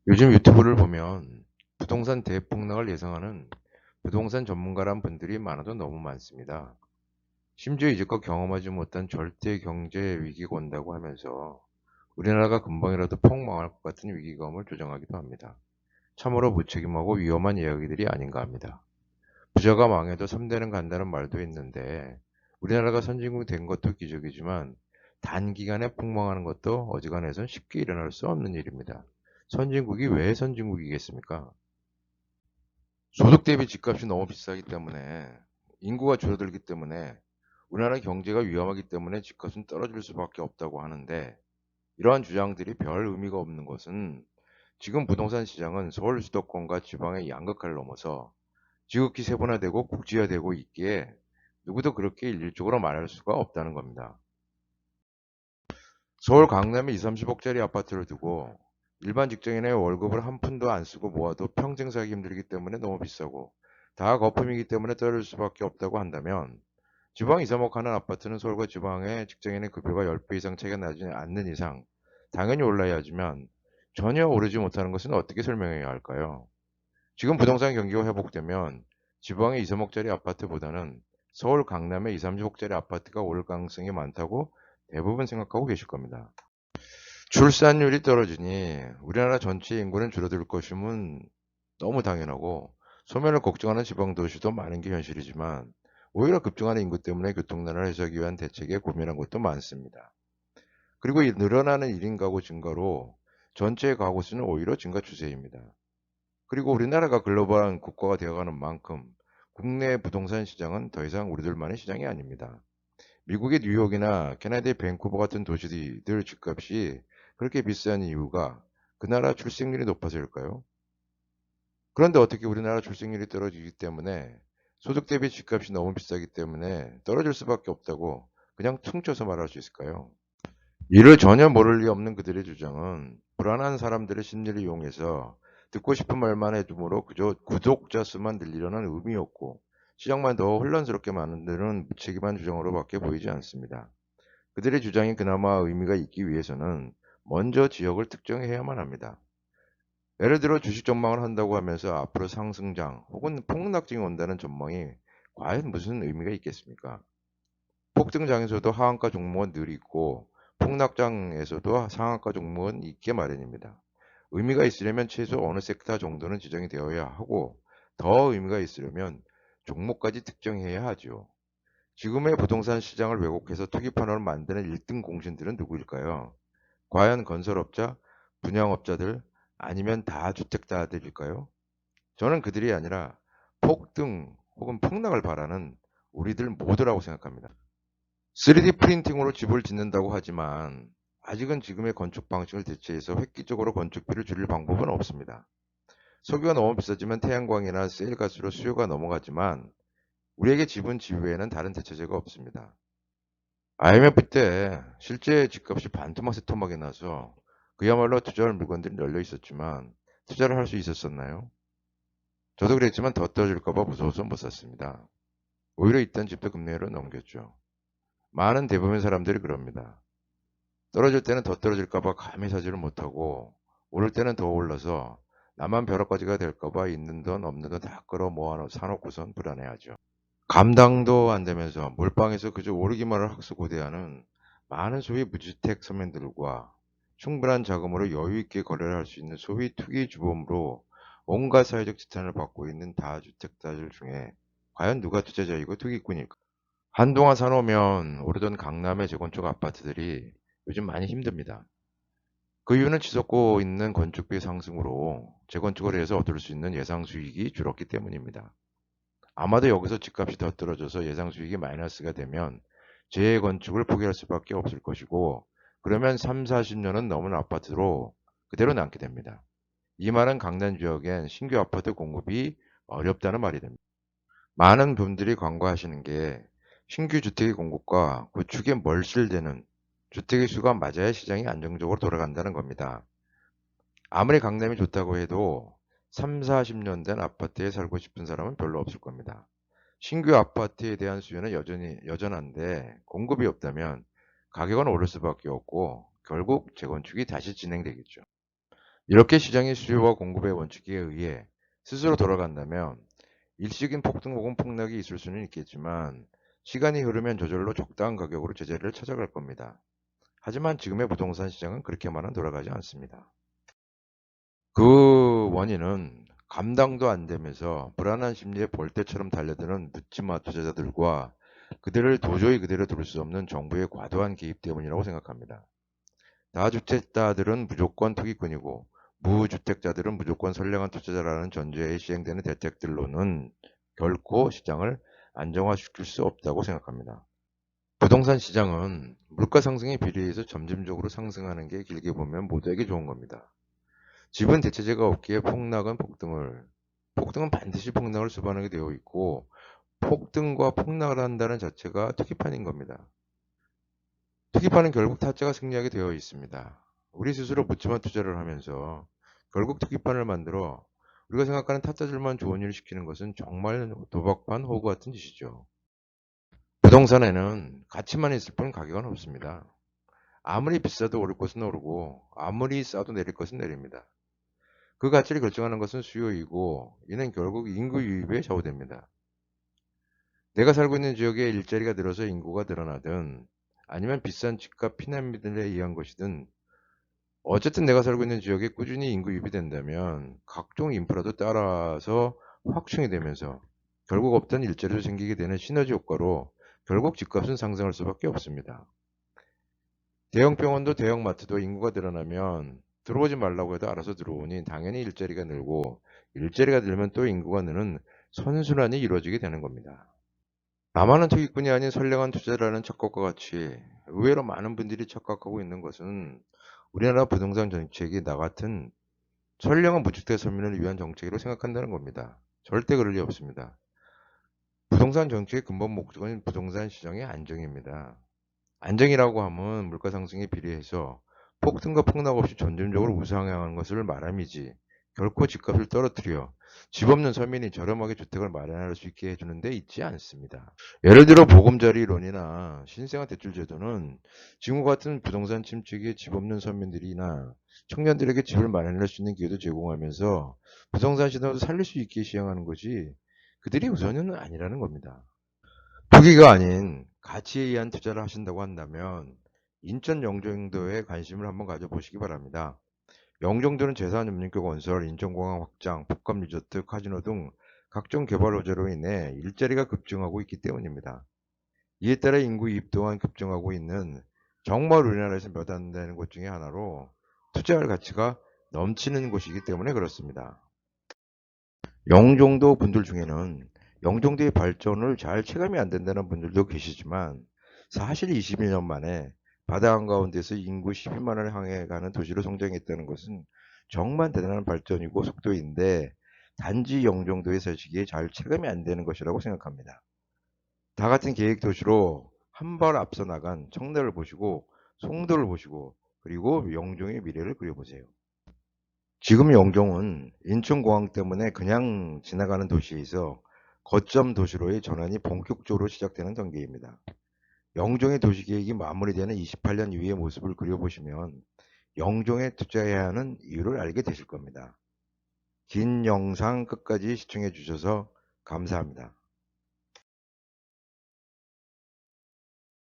요즘 유튜브를 보면 부동산 대폭락을 예상하는 부동산 전문가란 분들이 많아도 너무 많습니다. 심지어 이제껏 경험하지 못한 절대 경제 위기가 온다고 하면서 우리나라가 금방이라도 폭망할 것 같은 위기감을 조장하기도 합니다. 참으로 무책임하고 위험한 이야기들이 아닌가 합니다. 부자가 망해도 3대는 간다는 말도 있는데 우리나라가 선진국이 된 것도 기적이지만 단기간에 폭망하는 것도 어지간해선 쉽게 일어날 수 없는 일입니다. 선진국이 왜 선진국이겠습니까? 소득 대비 집값이 너무 비싸기 때문에 인구가 줄어들기 때문에 우리나라 경제가 위험하기 때문에 집값은 떨어질 수밖에 없다고 하는데 이러한 주장들이 별 의미가 없는 것은 지금 부동산 시장은 서울 수도권과 지방의 양극화를 넘어서 지극히 세분화되고 국지화되고 있기에 누구도 그렇게 일률적으로 말할 수가 없다는 겁니다. 서울 강남에 2, 30억짜리 아파트를 두고 일반 직장인의 월급을 한 푼도 안 쓰고 모아도 평생 살기 힘들기 때문에 너무 비싸고 다 거품이기 때문에 떨어질 수밖에 없다고 한다면 지방 2, 3억 하는 아파트는 서울과 지방의 직장인의 급여가 10배 이상 차이가 나지 않는 이상 당연히 올라야 하지만 전혀 오르지 못하는 것은 어떻게 설명해야 할까요? 지금 부동산 경기가 회복되면 지방의 2, 3억짜리 아파트보다는 서울 강남의 2, 30억짜리 아파트가 오를 가능성이 많다고 대부분 생각하고 계실 겁니다. 출산율이 떨어지니 우리나라 전체 인구는 줄어들 것임은 너무 당연하고 소멸을 걱정하는 지방 도시도 많은 게 현실이지만 오히려 급증하는 인구 때문에 교통난을 해소하기 위한 대책에 고민한 것도 많습니다. 그리고 이 늘어나는 1인 가구 증가로 전체 가구 수는 오히려 증가 추세입니다. 그리고 우리나라가 글로벌한 국가가 되어가는 만큼 국내 부동산 시장은 더 이상 우리들만의 시장이 아닙니다. 미국의 뉴욕이나 캐나다의 밴쿠버 같은 도시들 집값이 그렇게 비싼 이유가 그 나라 출생률이 높아서일까요? 그런데 어떻게 우리나라 출생률이 떨어지기 때문에 소득 대비 집값이 너무 비싸기 때문에 떨어질 수밖에 없다고 그냥 퉁쳐서 말할 수 있을까요? 이를 전혀 모를 리 없는 그들의 주장은 불안한 사람들의 심리를 이용해서 듣고 싶은 말만 해두므로 그저 구독자 수만 늘리려는 의미였고 시장만 더 혼란스럽게 만드는 무책임한 주장으로밖에 보이지 않습니다. 그들의 주장이 그나마 의미가 있기 위해서는 먼저 지역을 특정해야만 합니다. 예를 들어 주식 전망을 한다고 하면서 앞으로 상승장 혹은 폭락증이 온다는 전망이 과연 무슨 의미가 있겠습니까? 폭등장에서도 하한가 종목은 늘 있고 폭락장에서도 상한가 종목은 있게 마련입니다. 의미가 있으려면 최소 어느 섹터 정도는 지정이 되어야 하고 더 의미가 있으려면 종목까지 특정해야 하죠. 지금의 부동산 시장을 왜곡해서 투기 판원을 만드는 1등 공신들은 누구일까요? 과연 건설업자, 분양업자들, 아니면 다주택자들일까요? 저는 그들이 아니라 폭등 혹은 폭락을 바라는 우리들 모두라고 생각합니다. 3D 프린팅으로 집을 짓는다고 하지만 아직은 지금의 건축 방식을 대체해서 획기적으로 건축비를 줄일 방법은 없습니다. 석유가 너무 비싸지만 태양광이나 세일가스로 수요가 넘어가지만 우리에게 집은 집 외에는 다른 대체제가 없습니다. IMF 때 실제 집값이 반토막새토막이 나서 그야말로 투자할 물건들이 널려 있었지만 투자를 할 수 있었었나요? 저도 그랬지만 더 떨어질까 봐 무서워서 못 샀습니다. 오히려 있던 집도 금매로 넘겼죠. 많은 대부분의 사람들이 그럽니다. 떨어질 때는 더 떨어질까 봐 감히 사지를 못하고 오를 때는 더 올라서 나만 벼락가지가 될까 봐 있는 돈 없는 돈 다 끌어 모아 사놓고선 불안해하죠. 감당도 안 되면서 몰빵해서 그저 오르기만을 학수고대하는 많은 소위 무주택 서민들과 충분한 자금으로 여유 있게 거래를 할 수 있는 소위 투기 주범으로 온갖 사회적 지탄을 받고 있는 다주택자들 중에 과연 누가 투자자이고 투기꾼일까? 한동안 사놓으면 오르던 강남의 재건축 아파트들이 요즘 많이 힘듭니다. 그 이유는 치솟고 있는 건축비 상승으로 재건축을 해서 얻을 수 있는 예상 수익이 줄었기 때문입니다. 아마도 여기서 집값이 더 떨어져서 예상 수익이 마이너스가 되면 재건축을 포기할 수밖에 없을 것이고 그러면 3, 40년은 넘은 아파트로 그대로 남게 됩니다. 이 말은 강남 지역엔 신규 아파트 공급이 어렵다는 말이 됩니다. 많은 분들이 광고하시는 게 신규 주택의 공급과 구축에 멀실되는 주택의 수가 맞아야 시장이 안정적으로 돌아간다는 겁니다. 아무리 강남이 좋다고 해도 3, 40년 된 아파트에 살고 싶은 사람은 별로 없을 겁니다. 신규 아파트에 대한 수요는 여전히 여전한데 공급이 없다면 가격은 오를 수밖에 없고 결국 재건축이 다시 진행되겠죠. 이렇게 시장의 수요와 공급의 원칙에 의해 스스로 돌아간다면 일시적인 폭등 혹은 폭락이 있을 수는 있겠지만 시간이 흐르면 저절로 적당한 가격으로 제자리를 찾아갈 겁니다. 하지만 지금의 부동산 시장은 그렇게만은 돌아가지 않습니다. 그 원인은 감당도 안 되면서 불안한 심리에 벌떼처럼 달려드는 묻지마 투자자들과 그들을 도저히 그대로 둘 수 없는 정부의 과도한 개입 때문이라고 생각합니다. 다주택자들은 무조건 투기꾼이고 무주택자들은 무조건 선량한 투자자라는 전제에 시행되는 대책들로는 결코 시장을 안정화시킬 수 없다고 생각합니다. 부동산 시장은 물가 상승에 비례해서 점진적으로 상승하는 게 길게 보면 모두에게 좋은 겁니다. 집은 대체재가 없기에 폭등은 반드시 폭락을 수반하게 되어 있고 폭등과 폭락을 한다는 자체가 투기판인 겁니다. 투기판은 결국 타짜가 승리하게 되어 있습니다. 우리 스스로 묻지마 투자를 하면서 결국 투기판을 만들어 우리가 생각하는 타짜들만 좋은 일을 시키는 것은 정말 도박판 호구 같은 짓이죠. 부동산에는 가치만 있을 뿐 가격은 없습니다. 아무리 비싸도 오를 것은 오르고 아무리 싸도 내릴 것은 내립니다. 그 가치를 결정하는 것은 수요이고 이는 결국 인구 유입에 좌우됩니다. 내가 살고 있는 지역에 일자리가 늘어서 인구가 늘어나든 아니면 비싼 집값 피난민들에 의한 것이든 어쨌든 내가 살고 있는 지역에 꾸준히 인구 유입이 된다면 각종 인프라도 따라서 확충이 되면서 결국 없던 일자리도 생기게 되는 시너지 효과로 결국 집값은 상승할 수밖에 없습니다. 대형 병원도 대형 마트도 인구가 늘어나면 들어오지 말라고 해도 알아서 들어오니 당연히 일자리가 늘고 일자리가 늘면 또 인구가 느는 선순환이 이루어지게 되는 겁니다. 나만은 투기꾼이 아닌 선량한 투자라는 착각과 같이 의외로 많은 분들이 착각하고 있는 것은 우리나라 부동산 정책이 나 같은 선량한 무주택 서민을 위한 정책으로 생각한다는 겁니다. 절대 그럴 리 없습니다. 부동산 정책의 근본 목적은 부동산 시장의 안정입니다. 안정이라고 하면 물가 상승에 비례해서 폭등과 폭락 없이 점진적으로 우상향하는 것을 말함이지 결코 집값을 떨어뜨려 집 없는 서민이 저렴하게 주택을 마련할 수 있게 해주는 데 있지 않습니다. 예를 들어 보금자리론이나 신생아 대출 제도는 지금과 같은 부동산 침체기에 집 없는 서민들이나 청년들에게 집을 마련할 수 있는 기회도 제공하면서 부동산 시장도 살릴 수 있게 시행하는 것이 그들이 우선은 아니라는 겁니다. 투기가 아닌 가치에 의한 투자를 하신다고 한다면 인천 영종도에 관심을 한번 가져보시기 바랍니다. 영종도는 재산협력교 건설, 인천공항 확장, 복합리조트, 카지노 등 각종 개발 호재로 인해 일자리가 급증하고 있기 때문입니다. 이에 따라 인구 이입 또한 급증하고 있는 정말 우리나라에서 몇 안 되는 곳 중에 하나로 투자할 가치가 넘치는 곳이기 때문에 그렇습니다. 영종도 분들 중에는 영종도의 발전을 잘 체감이 안 된다는 분들도 계시지만 사실 21년 만에 바다 한가운데서 인구 12만을 향해 가는 도시로 성장했다는 것은 정말 대단한 발전이고 속도인데 단지 영종도에 사시기에 잘 체감이 안 되는 것이라고 생각합니다. 다 같은 계획 도시로 한 발 앞서 나간 청라를 보시고 송도를 보시고 그리고 영종의 미래를 그려보세요. 지금 영종은 인천공항 때문에 그냥 지나가는 도시에서 거점 도시로의 전환이 본격적으로 시작되는 단계입니다. 영종의 도시계획이 마무리되는 28년 이후의 모습을 그려보시면 영종에 투자해야 하는 이유를 알게 되실 겁니다. 긴 영상 끝까지 시청해 주셔서 감사합니다.